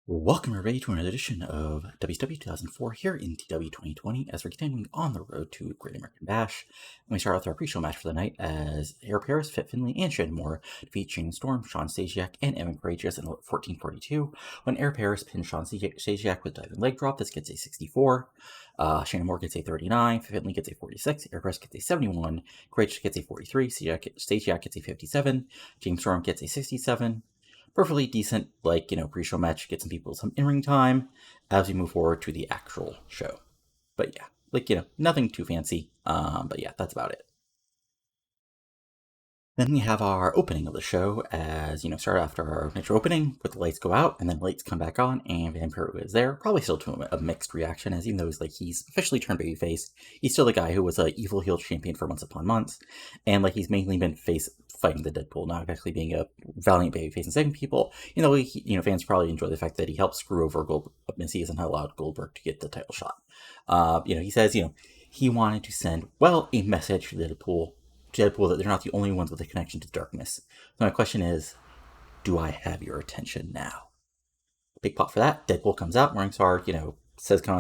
Welcome everybody to another edition of WCW 2004 here in TEW 2020 as we're continuing on the road to Great American Bash. And we start with our pre-show match for the night as Eric Harris, Fit Finley, and Shannon Moore defeat Shane Storm, Sean Stasiak, and Evan Courageous in 1442 when Eric Harris pins Sean Stasiak with diving leg drop. This gets a 64. Shannon Moore gets a 39, Fit Finley gets a 46, Eric Harris gets a 71, Courageous gets a 43, Stasiak gets a 57, James Storm gets a 67. Perfectly decent, pre-show match, get some people some in-ring time as we move forward to the actual show. But yeah, nothing too fancy, but yeah, that's about it. Then we have our opening of the show as, start after our initial opening with the lights go out and then lights come back on and Vampiro is there. Probably still to a mixed reaction as even though he's officially turned babyface, he's still the guy who was an evil heel champion for months upon months. And he's mainly been fighting the Deadpool, not actually being a valiant babyface and saving people. Fans probably enjoy the fact that he helped screw over Messias and allowed Goldberg to get the title shot. He says, he wanted to send, a message to Deadpool that they're not the only ones with a connection to darkness. So my question is, do I have your attention now? Big pop for that. Deadpool comes out, Morningstar,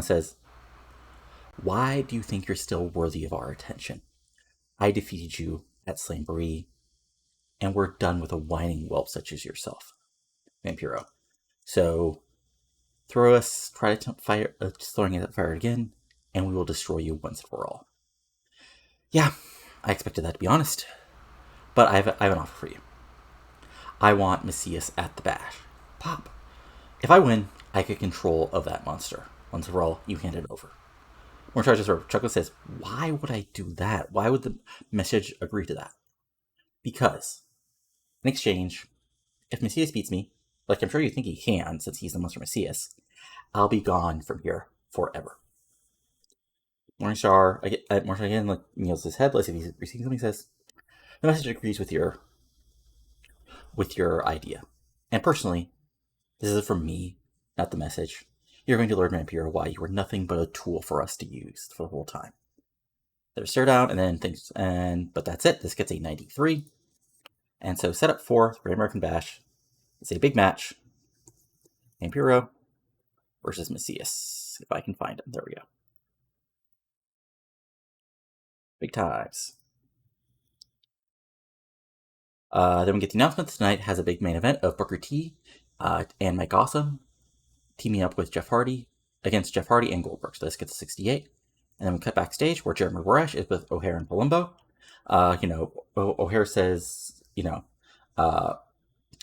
says, why do you think you're still worthy of our attention? I defeated you at Slamboree, and we're done with a whining whelp such as yourself, Vampiro. So try to fire, throwing it at fire again, and we will destroy you once and for all. Yeah, I expected that, to be honest. But I have an offer for you. I want Messias at the Bash. Pop. If I win, I get control of that monster. Once and for all, you hand it over. Chuckle says, why would I do that? Why would the message agree to that? Because, in exchange, if Messias beats me, like I'm sure you think he can, since he's the monster Messias, I'll be gone from here forever. Morningstar again, kneels his head, like if he's receiving something, says, the message agrees with your idea. And personally, this is from me, not the message. You're going to learn, Vampiro, why you were nothing but a tool for us to use for the whole time. There's stare down, and then but that's it. This gets a 93. And so set up for Great American Bash. It's a big match. Vampiro versus Messias. If I can find him. There we go. Big times. Then we get the announcement tonight has a big main event of Booker T and Mike Awesome teaming up with Jeff Hardy against Jeff Hardy and Goldberg. So this gets a 68. And then we cut backstage where Jeremy Borash is with O'Hare and Palumbo. O'Hare says,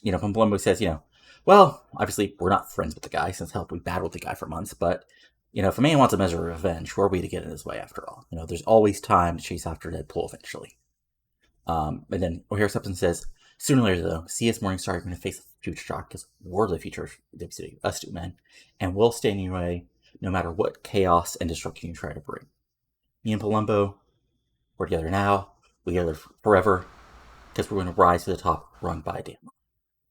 Palumbo says, well, obviously we're not friends with the guy since we battled the guy for months, but if a man wants a measure of revenge, who are we to get in his way after all? There's always time to chase after Deadpool eventually. And then O'Hare steps and says, sooner or later though, CS Morningstar are going to face a future shock because we're the future of WCW, us two men, and we'll stay in your way no matter what chaos and destruction you try to bring. Me and Palumbo, we're together now, we're together forever, because we're going to rise to the top, run by damn.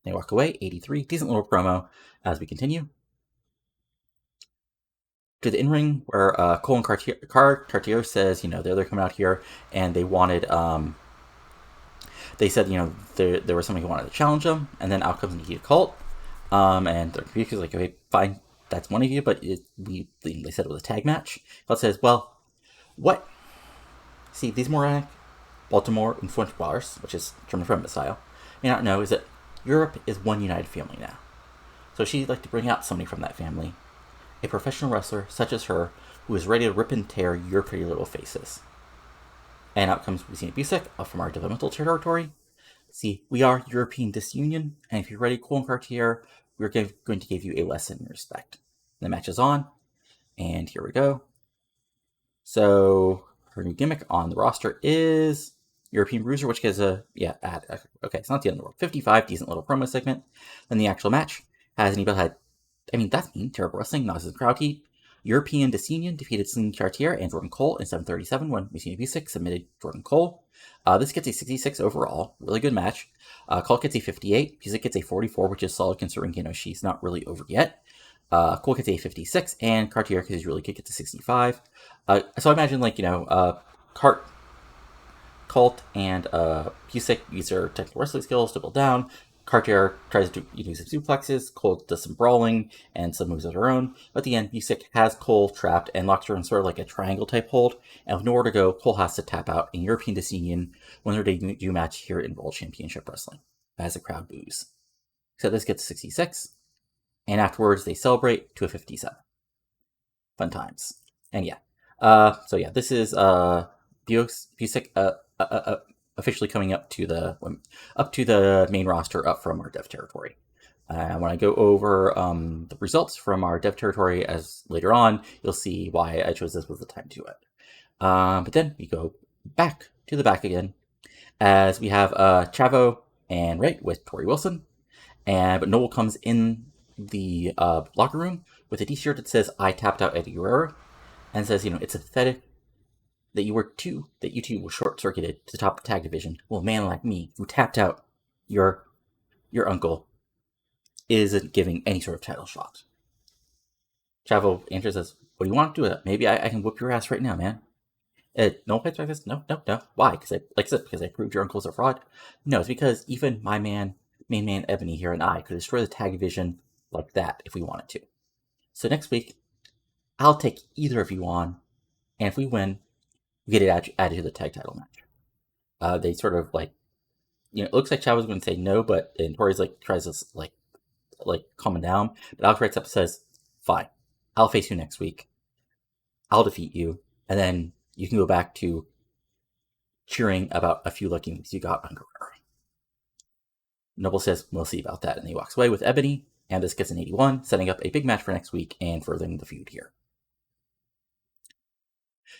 They walk away, 83, decent little promo as we continue. To the in-ring where Cole and Cartier says, they're coming out here and they wanted, they said, there was somebody who wanted to challenge them, and then out comes Nikita Colt, and they're confused, like, okay, fine, that's one of you, but they said it was a tag match. Colt says, well, what? See, these moronic Baltimore influencers, which is German from style, may not know is that Europe is one united family now. So she'd like to bring out somebody from that family, a professional wrestler such as her, who is ready to rip and tear your pretty little faces. And out comes Lucina Busek from our developmental territory. See, we are European Disunion, and if you're ready, Cole and Cartier, we're going to give you a lesson in respect. The match is on, and here we go. So her new gimmick on the roster is European Bruiser, which gets okay, it's not the end of the world. 55, decent little promo segment. Then the actual match has anybody had, that's mean, terrible wrestling, not as crowd heat. European Disunion defeated Celine Chartier and Jordan Cole in 7:37 when Lucina Busek submitted Jordan Cole. This gets a 66 overall, really good match. Cole gets a 58, Busek gets a 44, which is solid considering, she's not really over yet. Cole gets a 56, and Cartier, because he's really good, gets a 65. So I imagine, Colt and Busek use their technical wrestling skills to build down. Cartier tries to do some suplexes, Cole does some brawling and some moves of her own, but at the end, Busick has Cole trapped and locks her in sort of like a triangle type hold, and with nowhere to go, Cole has to tap out in European Union when their debut match here in World Championship Wrestling, as the crowd boos. So this gets 66, and afterwards they celebrate to a 57. Fun times. And yeah. This is Busick officially coming up to the main roster up from our dev territory. When I go over the results from our dev territory as later on, you'll see why I chose this was the time to do it. But then we go back to the back again, as we have Chavo and Ray with Tori Wilson, but Noel comes in the locker room with a t-shirt that says "I tapped out EddieHerrera," and says, it's pathetic that you two were short-circuited to top the tag division. Well, a man like me, who tapped out your uncle, isn't giving any sort of title shot. Chavo answers says, "What do you want to do with it? Maybe I can whoop your ass right now, man." No fights like this? No. Why? Because I proved your uncle's a fraud? No, it's because even my main man Ebony here and I could destroy the tag division like that if we wanted to. So next week, I'll take either of you on, and if we win, we get it added to the tag title match. They sort of it looks like Chavo's going to say no, and Tori's tries to calm him down. But Alex writes up and says, "Fine, I'll face you next week. I'll defeat you, and then you can go back to cheering about a few lucky moves you got on Guerrero." Noble says, "We'll see about that," and he walks away with Ebony, and this gets an 81, setting up a big match for next week and furthering the feud here.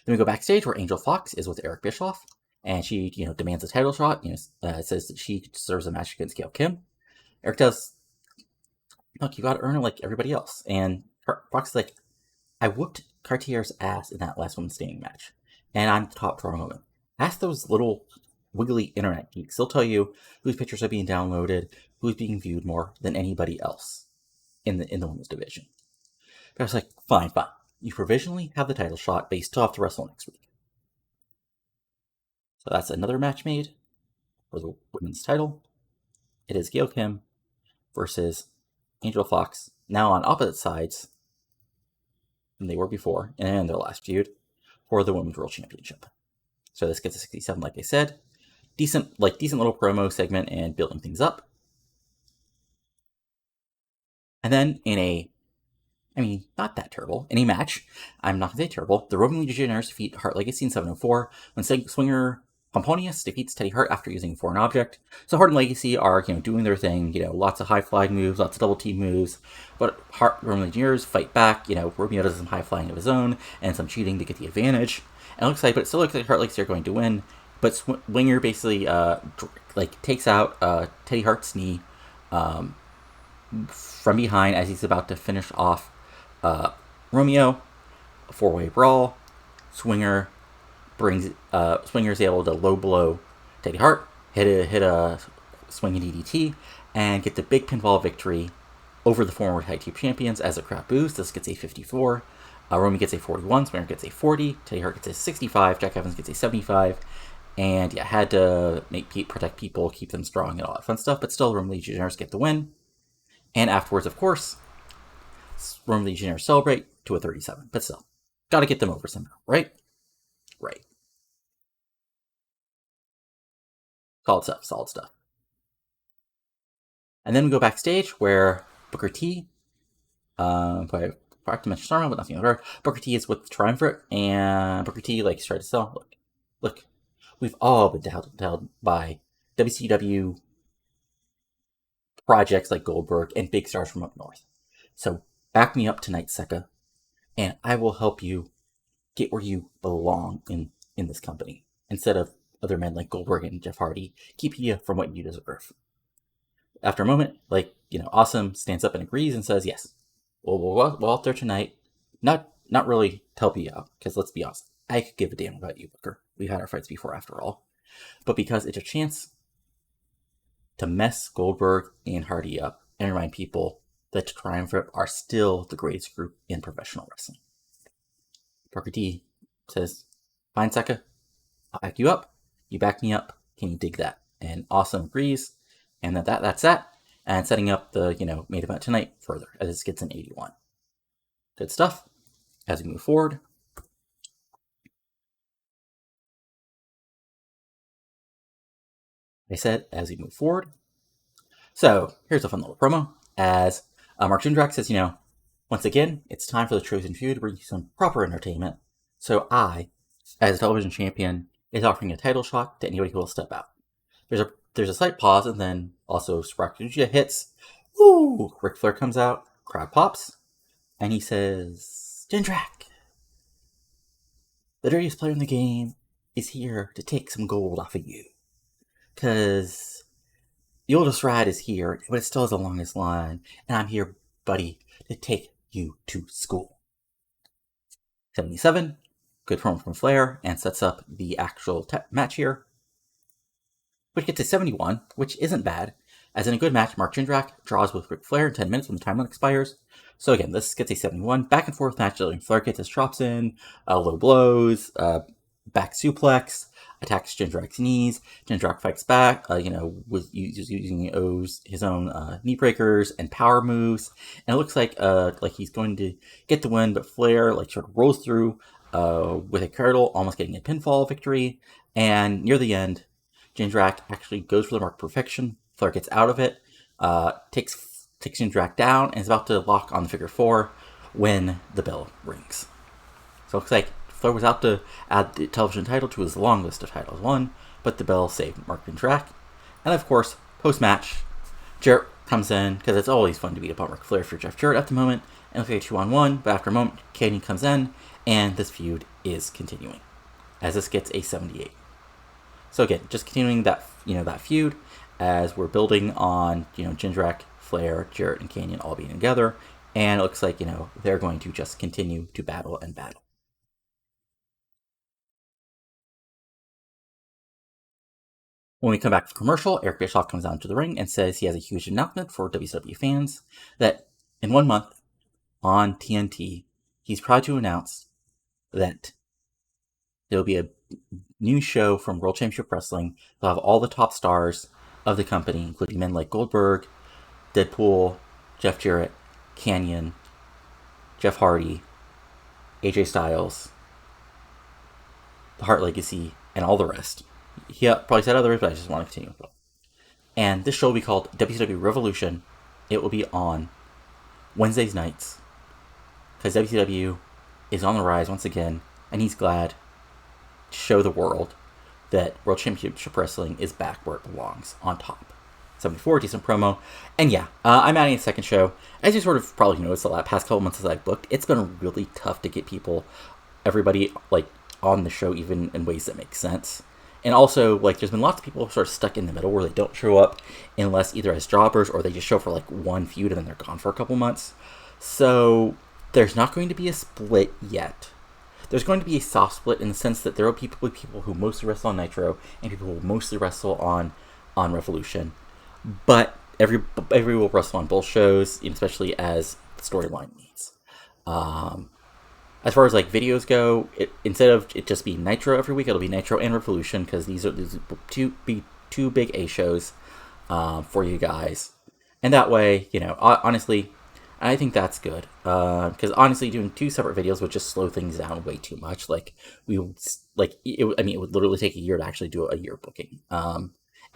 Then we go backstage where Angel Foxx is with Eric Bischoff, and she, demands a title shot. Says that she deserves a match against Gail Kim. Eric does, "Look, you got to earn it like everybody else." And Foxx is like, "I whooped Cartier's ass in that last women's standing match, and I'm the top drawer moment. Ask those little wiggly internet geeks. They'll tell you whose pictures are being downloaded, who's being viewed more than anybody else in the women's division." But I was like, fine. You provisionally have the title shot, but you still have to wrestle next week. So that's another match made for the women's title. It is Gail Kim versus Angel Foxx, now on opposite sides than they were before in their last feud, for the Women's World Championship. So this gets a 67, like I said. Decent little promo segment and building things up. And then not that terrible, in a match, I'm not going to say terrible, the Roman Legionnaires defeat Hart Legacy in 704 when Swinger Pomponius defeats Teddy Hart after using a foreign object. So Hart and Legacy are, doing their thing, lots of high flying moves, lots of double team moves, but Roman Legionnaires fight back, Romeo does some high flying of his own and some cheating to get the advantage. And it still looks like Hart Legacy are going to win, but Swinger basically, takes out Teddy Hart's knee from behind as he's about to finish off Romeo. A 4-way brawl. Swinger's able to low blow Teddy Hart, hit a swinging DDT, and get the big pinfall victory over the former tag team champions as a crowd boos. This gets a 54. Romeo gets a 41. Swinger gets a 40. Teddy Hart gets a 65. Jack Evans gets a 75. And had to protect people, keep them strong, and all that fun stuff. But still, Roman Legionnaires get the win. And afterwards, of course, Roman Legionnaires celebrate to a 37. But still, gotta get them over somehow, right? Right. Solid stuff. And then we go backstage where Booker T, I forgot to mention Starman, but nothing of her. Booker T is with Triumvirate, and Booker T tries to sell. Look, we've all been held by WCW projects like Goldberg and big stars from up north. So back me up tonight, Secca, and I will help you get where you belong in this company, instead of other men like Goldberg and Jeff Hardy keeping you from what you deserve. After a moment, Awesome stands up and agrees and says, yes, we'll out there tonight. Not really to help you out, because let's be honest, I could give a damn about you, Booker. We've had our fights before, after all. But because it's a chance to mess Goldberg and Hardy up and remind people that Triumvirate are still the greatest group in professional wrestling. Booker T says, fine, Secca, I'll back you up. You back me up. Can you dig that? And Awesome agrees. And that's that. and setting up the, main event tonight further, as this gets an 81. Good stuff. As we move forward, as we move forward. So, here's a fun little promo, as Mark Jindrak says, once again, it's time for the Chosen Few to bring you some proper entertainment. So I, as a television champion, is offering a title shot to anybody who will step out. There's a slight pause, and then also Sparkuja hits. Woo! Ric Flair comes out, crowd pops, and he says, Jindrak, the dirtiest player in the game is here to take some gold off of you. Because the oldest rat is here, but it still has the longest line, and I'm here, buddy, to take you to school. 77, good promo from Flair, and sets up the actual match here. Which gets to 71, which isn't bad. As in a good match, Mark Jindrak draws with Ric Flair in 10 minutes when the time limit expires. So again, this gets a 71. Back and forth match. Flair gets his chops in, low blows, back suplex, attacks Jindrak's knees. Jindrak fights back, with using his own knee breakers and power moves. And it looks like he's going to get the win, but Flair sort of rolls through with a cradle, almost getting a pinfall victory. And near the end, Jindrak actually goes for the mark perfection. Flair gets out of it, takes Jindrak down, and is about to lock on the figure 4 when the bell rings. So it looks like Flair was out to add the television title to his long list of titles won, but the bell saved Mark Jindrak. And of course, post-match, Jarrett comes in, because it's always fun to beat up on Ric Flair for Jeff Jarrett at the moment, and looks like a 2-on-1, but after a moment, Canyon comes in, and this feud is continuing, as this gets a 78. So again, just continuing that feud as we're building on Jindrak, Flair, Jarrett, and Canyon all being together, and it looks like they're going to just continue to battle and battle. When we come back from commercial, Eric Bischoff comes down to the ring and says he has a huge announcement for WCW fans that in 1 month on TNT, he's proud to announce that there'll be a new show from World Championship Wrestling. They'll have all the top stars of the company, including men like Goldberg, Deadpool, Jeff Jarrett, Canyon, Jeff Hardy, AJ Styles, the Hart Legacy, and all the rest. He probably said others, but I just want to continue with it. And this show will be called WCW Revolution. It will be on Wednesdays nights, because WCW is on the rise once again, and he's glad to show the world that World Championship Wrestling is back where it belongs, on top. 74, decent promo. And yeah, I'm adding a second show. As you sort of probably noticed the past couple months as I've booked, it's been really tough to get everybody on the show, even in ways that make sense. And also, there's been lots of people sort of stuck in the middle where they don't show up unless either as jobbers or they just show for one feud and then they're gone for a couple months. So there's not going to be a split yet. There's going to be a soft split in the sense that there will be people who mostly wrestle on Nitro and people who mostly wrestle on Revolution. But every will wrestle on both shows, especially as the storyline needs. As far as videos go, instead of it just being Nitro every week, it'll be Nitro and Revolution, because these are two big A shows for you guys. And that way, honestly, I think that's good. Because honestly, doing 2 separate videos would just slow things down way too much. It would literally take a year to actually do a year booking. And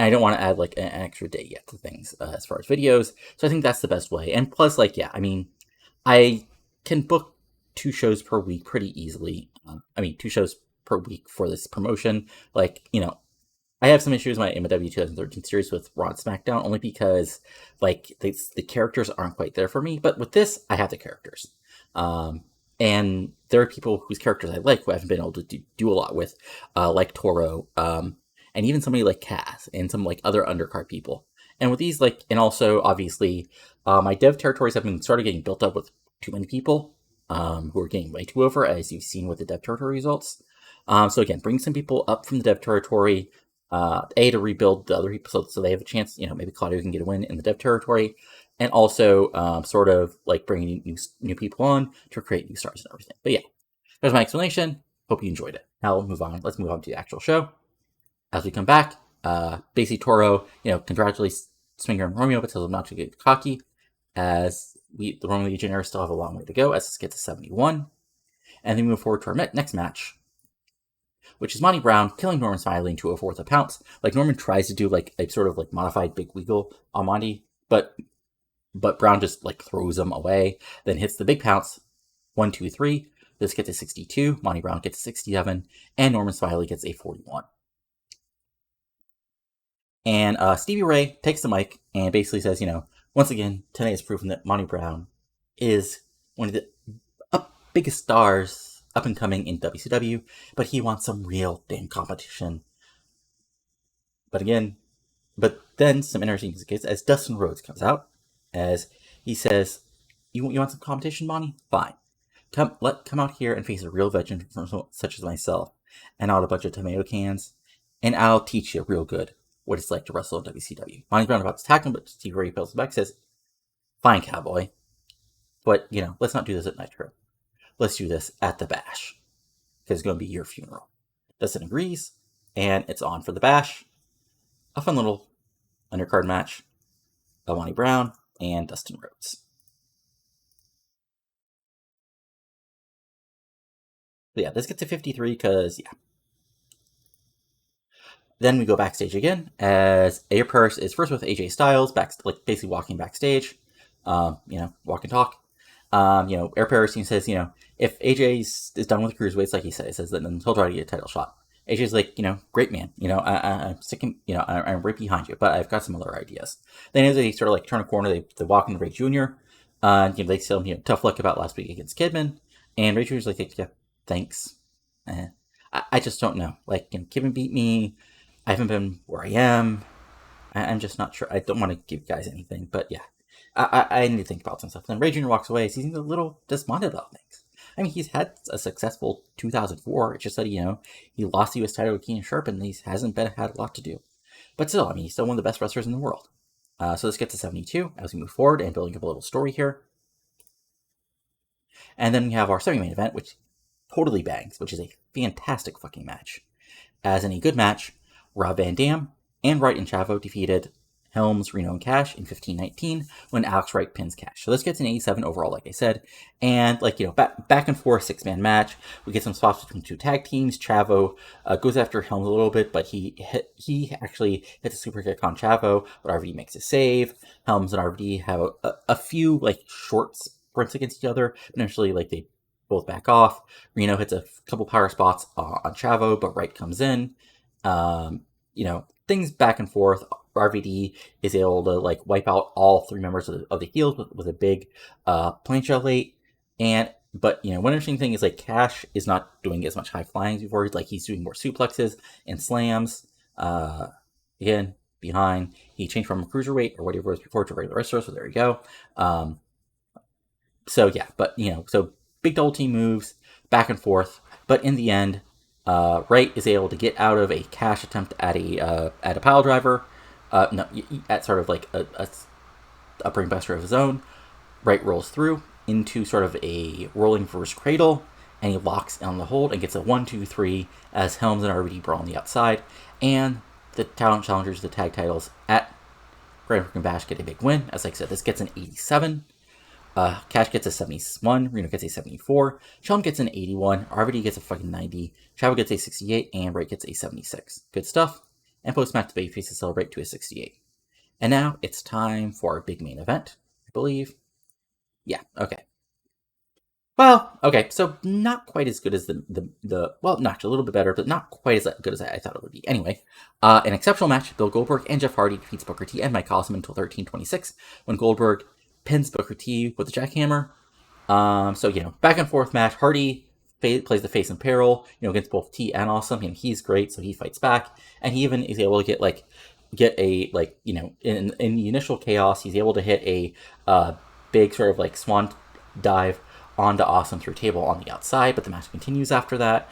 I don't want to add an extra day yet to things as far as videos. So I think that's the best way. And plus, I can book 2 shows per week pretty easily. 2 shows per week for this promotion. I have some issues in my W 2013 series with Raw and SmackDown, only because the characters aren't quite there for me. But with this, I have the characters. And there are people whose characters I like who I haven't been able to do a lot with, like Toro, and even somebody like Cass and some other undercard people. And with these, and also obviously, my dev territories have been started getting built up with too many people, who are getting way too over, as you've seen with the dev territory results. So again, bring some people up from the dev territory, to rebuild the other people so they have a chance, maybe Claudio can get a win in the dev territory, and also bringing new people on to create new stars and everything. But yeah, there's my explanation. Hope you enjoyed it. Now we'll move on. Let's move on to the actual show. As we come back, basically Toro, congratulates Swinger and Romeo, but tells him not to get cocky, as the Roman Legionnaires still have a long way to go, as this gets to 71. And then we move forward to our next match, which is Monty Brown killing Norman Smiley into a fourth of pounce. Like, Norman tries to do like a sort of like modified big wiggle on Monty, but Brown just like throws him away, then hits the big pounce. 1, 2, 3. This gets a 62. Monty Brown gets a 67, and Norman Smiley gets a 41. And Stevie Ray takes the mic and basically says, once again, tonight has proven that Monty Brown is one of the biggest stars up and coming in WCW, but he wants some real damn competition. But then some interesting things as Dustin Rhodes comes out, as he says, you want some competition, Monty? Fine. Come out here and face a real veteran such as myself, and not a bunch of tomato cans, and I'll teach you real good what it's like to wrestle in WCW. Monty Brown about to attack him, but Steve Ray pulls him back, says, fine, cowboy, but, let's not do this at Nitro. Let's do this at the Bash, because it's going to be your funeral. Dustin agrees, and it's on for the Bash. A fun little undercard match of Monty Brown and Dustin Rhodes. But yeah, this gets to 53 because, Then we go backstage again, as Air Purse is first with AJ Styles, basically walking backstage, walk and talk. Air Purse says, if AJ is done with the cruiserweights, like he says that then he'll try to get a title shot. AJ's like, great man, I'm sticking, I'm right behind you, but I've got some other ideas. Then as they sort of like turn a corner, they walk into Ray Jr., they tell him, tough luck about last week against Kidman, and Ray Jr.'s like, yeah, thanks. I just don't know. Like, Kidman beat me. I haven't been where I am. I'm just not sure. I don't want to give you guys anything, but yeah. I need to think about some stuff. Then Ray Jr. walks away. He seems a little despondent about things. I mean, he's had a successful 2004. It's just that, he lost the U.S. title with Keenan Sharp, and he hasn't had a lot to do. But still, he's still one of the best wrestlers in the world. So this gets to 72 as we move forward and building up a little story here. And then we have our semi-main event, which totally bangs, which is a fantastic fucking match. As in a good match, Rob Van Dam and Wright and Chavo defeated Helms, Reno, and Cash in 15-19 when Alex Wright pins Cash. So this gets an 87 overall, like I said. And, back and forth 6-man match. We get some swaps between two tag teams. Chavo goes after Helms a little bit, but he actually hits a super kick on Chavo, but RVD makes a save. Helms and RVD have a few, short sprints against each other. But eventually, they both back off. Reno hits a couple power spots on Chavo, but Wright comes in. Things back and forth. RVD is able to wipe out all three members of the heels with a big plancha late. But one interesting thing is Cash is not doing as much high flying as before. He's doing more suplexes and slams. Again, behind, he changed from a cruiserweight or whatever it was before to a regular wrestler. So there you go. So big double team moves back and forth. But in the end, Wright is able to get out of a Cash attempt at a pile driver. At sort of a brainbuster of his own. Wright rolls through into sort of a rolling reverse cradle, and he locks on the hold and gets a 1, 2, 3 as Helms and RVD brawl on the outside. And the talent challengers, the tag titles at Grand American Bash, get a big win. As I said, this gets an 87. Cash gets a 71, Reno gets a 74, Sean gets an 81, RVD gets a fucking 90, Chavo gets a 68, and Wright gets a 76. Good stuff. And post-match, the babyfaces celebrate to a 68. And now it's time for our big main event, I believe. Yeah, okay. Well, okay, so not quite as good as well, not actually a little bit better, but not quite as good as I thought it would be. Anyway, an exceptional match. Bill Goldberg and Jeff Hardy defeats Booker T and Mike Awesome until 13:26 when Goldberg pins Booker T with a jackhammer. Back and forth match. Hardy plays the face in peril, against both T and Awesome. He's great, so he fights back, and he even is able to get a in the initial chaos, he's able to hit a big sort of swan dive onto Awesome through a table on the outside. But the match continues after that.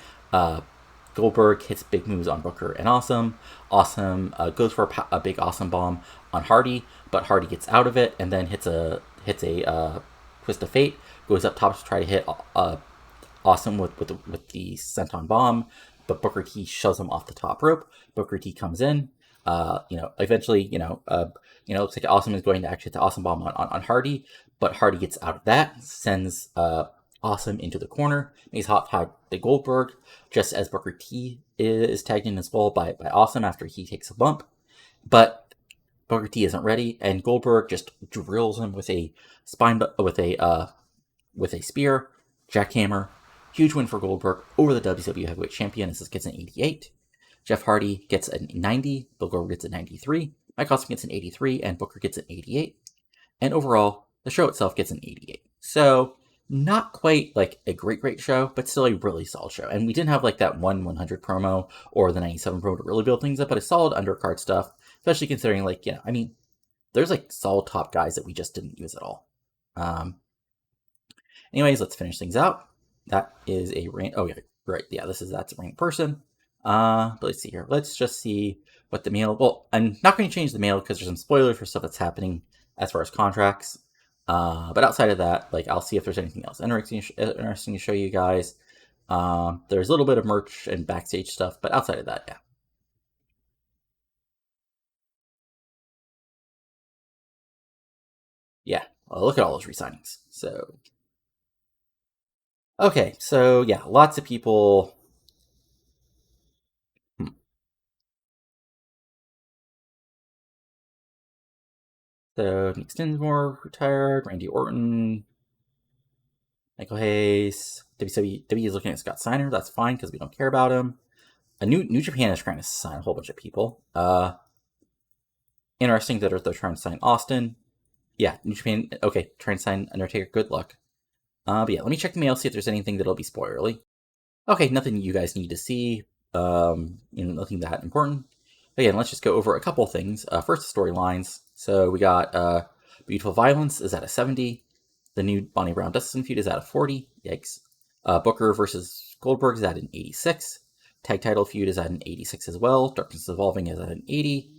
Goldberg hits big moves on Booker and Awesome. Awesome goes for a big Awesome bomb on Hardy, but Hardy gets out of it and then hits a twist of fate. Goes up top to try to hit Awesome with the senton bomb, but Booker T shoves him off the top rope. Booker T comes in. Eventually, looks like Awesome is going to actually hit the Awesome Bomb on Hardy, but Hardy gets out of that, sends Awesome into the corner, makes hot tag the Goldberg, just as Booker T is tagged in as well by Awesome after he takes a bump. But Booker T isn't ready, and Goldberg just drills him with a spear, jackhammer. Huge win for Goldberg over the WCW Heavyweight Champion. This gets an 88. Jeff Hardy gets a 90. Bill Goldberg gets a 93. Mike Awesome gets an 83, and Booker gets an 88. And overall, the show itself gets an 88. So not quite like a great show, but still a really solid show. And we didn't have like that 100 promo or the 97 promo to really build things up, but a solid undercard stuff, especially considering there's like solid top guys that we just didn't use at all. Anyways, let's finish things out. That is a rank. Oh yeah, right. Yeah, that's a ranked person. But let's see here. Let's just see what the mail. Well, I'm not going to change the mail because there's some spoilers for stuff that's happening as far as contracts. But outside of that, I'll see if there's anything else interesting to show you guys. There's a little bit of merch and backstage stuff, but outside of that, yeah. Yeah, well, look at all those resignings. So, okay, so yeah, lots of people. So, Nick Stinsmore retired, Randy Orton, Michael Hayes. WWE is looking at Scott Steiner. That's fine because we don't care about him. New Japan is trying to sign a whole bunch of people. Interesting that they're trying to sign Austin. Yeah, New Japan. Okay, trying to sign Undertaker. Good luck. But yeah, let me check the mail, see if there's anything that'll be spoilerly. Okay, nothing you guys need to see. Nothing that important. Again, let's just go over a couple things. First, storylines. So we got Beautiful Violence is at a 70. The new Bonnie Brown Dustin feud is at a 40. Yikes. Booker versus Goldberg is at an 86. Tag title feud is at an 86 as well. Darkness Evolving is at an 80.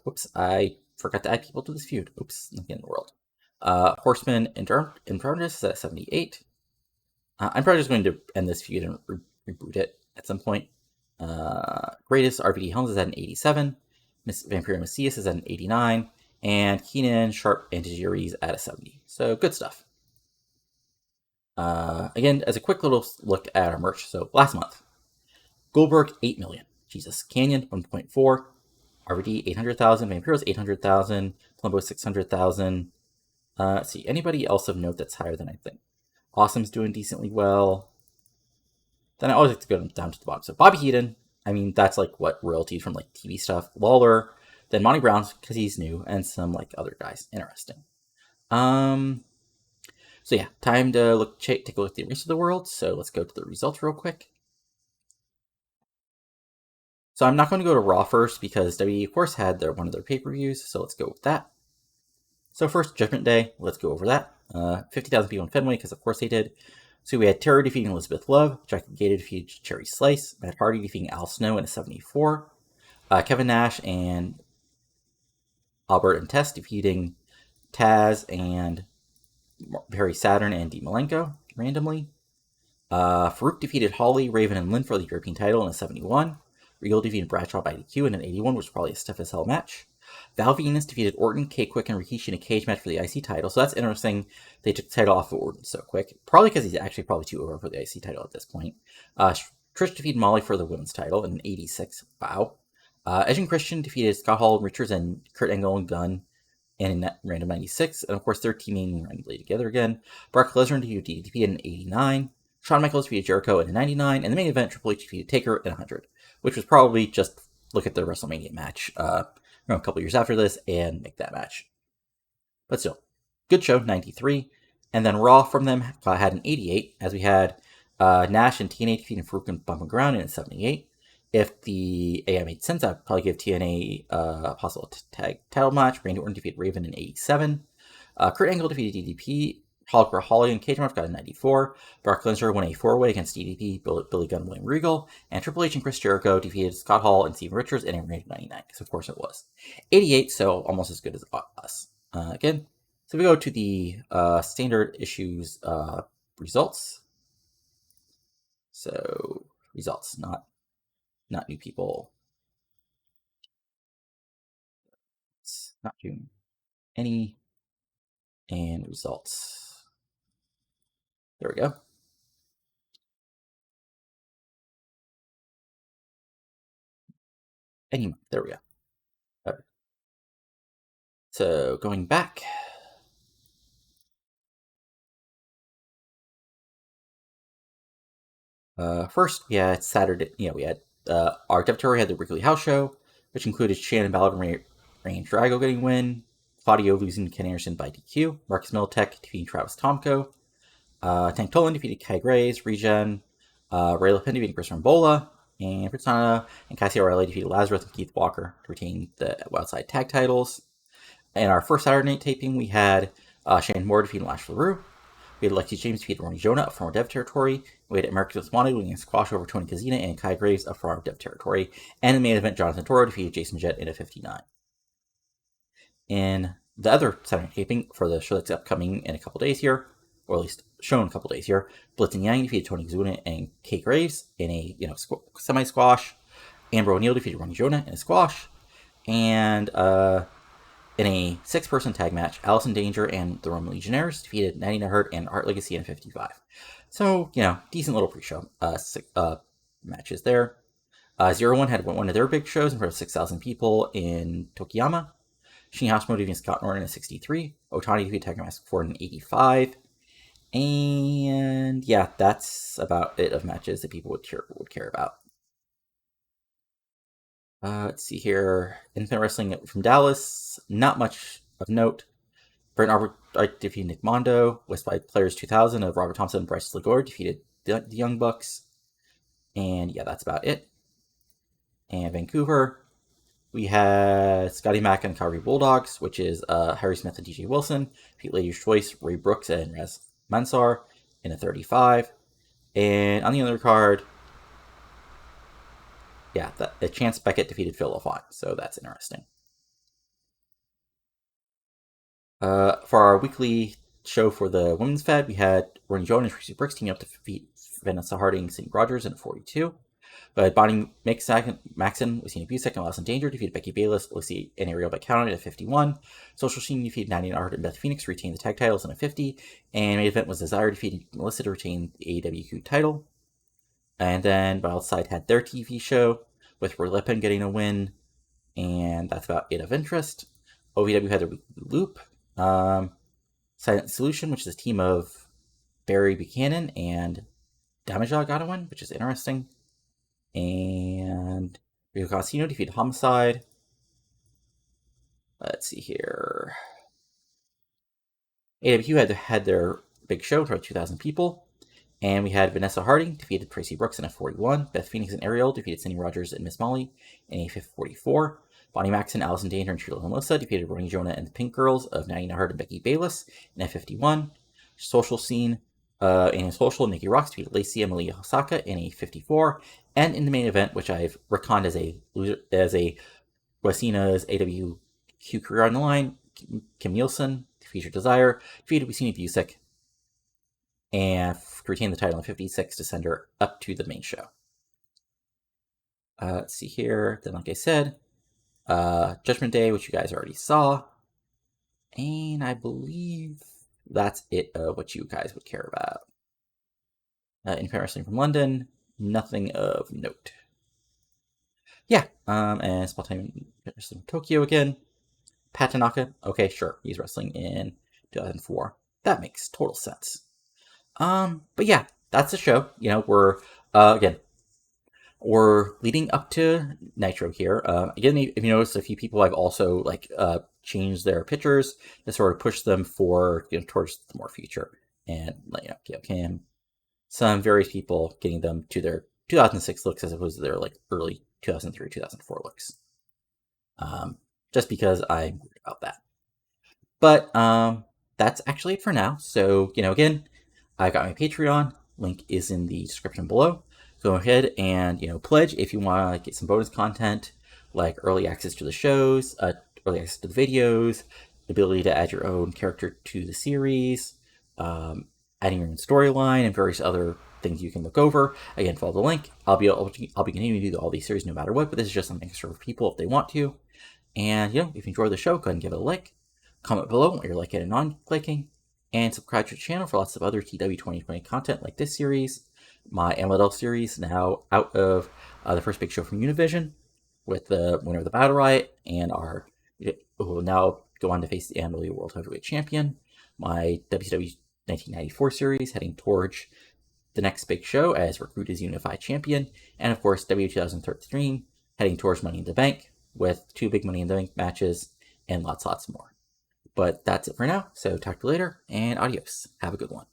Whoops, I forgot to add people to this feud. Oops, nothing in the world. Horseman in Progress is at 78. I'm probably just going to end this feud and reboot it at some point. Greatest RVD Helms is at an 87. Miss Vampire Messias is at an 89. And Keenan Sharp and Tajiri's at a 70. So good stuff. Again, as a quick little look at our merch. So last month, Goldberg 8 million. Jesus. Canyon 1.4. RVD 800,000. Vampiros 800,000. Plumbo 600,000. Let's see. Anybody else of note that's higher than I think? Awesome's doing decently well. Then I always like to go down to the bottom. So Bobby Heenan, I mean, that's royalties from TV stuff. Lawler, then Monty Brown because he's new, and some other guys. Interesting. So yeah, time to take a look at the rest of the world. So let's go to the results real quick. So I'm not going to go to Raw first because WWE, of course, had one of their pay-per-views. So let's go with that. So first, Judgment Day. Let's go over that. 50,000 people in Fenway because, of course, they did. So we had Terror defeating Elizabeth Love, Jackie Gator defeating Cherry Slice, Matt Hardy defeating Al Snow in a 74, Kevin Nash and Albert and Tess defeating Taz and Perry Saturn and Dean Malenko randomly. Farouk defeated Holly, Raven, and Lynn for the European title in a 71. Regal defeated Bradshaw by DQ in an 81, which was probably a stiff as hell match. Val Venus defeated Orton, K-Quick, and Rikishi in a cage match for the IC title. So that's interesting. They took the title off of Orton so quick. Probably because he's actually probably too over for the IC title at this point. Trish defeated Molly for the women's title in an 86. Wow. Edge and Christian defeated Scott Hall, Richards, and Kurt Angle and Gunn in random 96. And of course, they're teaming randomly together again. Brock Lesnar defeated DDP in an 89. Shawn Michaels defeated Jericho in a 99. And the main event, Triple H defeated Taker in 100. Which was probably just look at the WrestleMania match a couple years after this and make that match. But still, good show, 93. And then Raw from them had an 88, as we had Nash and TNA defeating Farouk and Bumping Ground in a 78. If the AI made sense, I'd probably give TNA a possible tag title match. Randy Orton defeated Raven in 87. Kurt Angle defeated DDP. Holly and Cage match got a 94. Brock Lesnar won a 4-way against DDP, Billy Gunn, William Regal, and Triple H and Chris Jericho defeated Scott Hall and Steven Richards in a random 99, because of course it was. 88, so almost as good as us. Again, so we go to the standard issues results. So results, not new people. Not doing any. And results. There we go. Anyway, there we go. Right. So going back. First, we had Saturday. We had our territory had the weekly house show, which included Shannon Ballard and Range Drago getting win, Claudio losing to Ken Anderson by DQ, Marcus Militech defeating Travis Tomko, Tank Tolan defeated Kai Graves, Regen, Ray Lupin defeated Chris Rambola, and Fritana and Cassie O'Reilly defeated Lazarus and Keith Walker to retain the outside tag titles. In our first Saturday night taping, we had Shane Moore defeating Lash LaRue. We had Lexi James defeat Ronnie Jonah up from our Dev territory. We had America's Most Wanted winning a squash over Tony Kazina and Kai Graves up from our Dev territory. And in the main event, Jonathan Toro defeated Jason Jett in a 59. In the other Saturday taping for the show that's upcoming in a couple days here, or at least shown in a couple days here, Blitz and Yang defeated Tony Kazuna and Kai Graves in a semi-squash. Amber O'Neal defeated Ronnie Jonah in a squash. And in a 6-person tag match, Allison Danger and the Roman Legionnaires defeated Natty Hurt and Art Legacy in 55. So, decent little pre-show matches there. 01 had one of their big shows in front of 6,000 people in Tokiyama. Shin Hashimoto defeated Scott Norton in 63. Otani defeated Tiger Mask 4 in 85. And yeah, that's about it of matches that people would care about. Let's see here. Infinite Wrestling from Dallas. Not much of note. Brent Arbor defeated Nick Mondo. West by Players 2000 of Robert Thompson and Bryce Legore defeated the Young Bucks. And yeah, that's about it. And Vancouver, we had Scotty Mack and Calgary Bulldogs, which is Harry Smith and DJ Wilson, Pete Lady's Choice, Ray Brooks, and Raz Mansar in a 35. And on the other card, yeah, Chance Beckett defeated Phil LaFont, so that's interesting. For our weekly show for the Women's Fed, we had Ronnie Jones and Tracy Brooks teaming up to defeat Vanessa Harding and St. Rogers in a 42. But Bonnie Maxon with Cena Busek and Lawson Danger defeated Becky Bayless, Lucy and Ariel by count at 51. Social Scene defeated Nadia Art and Beth Phoenix to retain the tag titles in a 50. And main event was Desire defeating Melissa to retain the AEW title. And then Wildside had their TV show with Roy Lippen getting a win. And that's about it of interest. OVW had their weekly loop. Silent Solution, which is a team of Barry Buchanan and Damaja got a win, which is interesting. And Rio Casino defeated Homicide. Let's see here. AW had their big show for 2,000 people. And we had Vanessa Harding defeated Tracy Brooks in a 41. Beth Phoenix and Ariel defeated Cindy Rogers and Miss Molly in a 44. Bonnie Maxon, Allison Danger, and Sheila Melissa defeated Ronnie Jonah and the Pink Girls of Naina Hart and Becky Bayless in a 51. Social Scene in a social, Nikki Rocks defeated Lacey Emily Hosaka in a 54. And in the main event, which I've reckoned as a Wesina's AWQ career on the line, Kim Nielsen defeated Desire, defeated Wesina Busek, and retain the title in 56 to send her up to the main show. Let's see here. Then, like I said, Judgment Day, which you guys already saw. And I believe that's it of what you guys would care about. Independent Wrestling from London, nothing of note. Yeah, and Small Time Wrestling from Tokyo again. Pat Tanaka, okay, sure, he's wrestling in 2004. That makes total sense. But yeah, that's the show. We're leading up to Nitro here. Again, if you notice, a few people have also changed their pictures to sort of push them for towards the more future, and Kim, some various people getting them to their 2006 looks as opposed to their early 2003, 2004 looks. Just because I'm worried about that. But that's actually it for now. So again, I got my Patreon. Link is in the description below. Go ahead and pledge if you want to get some bonus content like early access to the shows, early access to the videos, the ability to add your own character to the series, adding your own storyline, and various other things you can look over. Again, follow the link. I'll be continuing to do all these series no matter what, but this is just something extra for people if they want to. And, if you enjoy the show, go ahead and give it a like. Comment below what you're liking and non-liking. And subscribe to the channel for lots of other TEW 2020 content like this series, my MLL series, now out of the first big show from Univision, with the winner of the Battle Riot, and who will now go on to face the NWA World Heavyweight Champion, my WCW 1994 series, heading towards the next big show as Recruit is Unified Champion, and of course W 2013, heading towards Money in the Bank, with 2 big Money in the Bank matches, and lots more. But that's it for now, so talk to you later, and adios. Have a good one.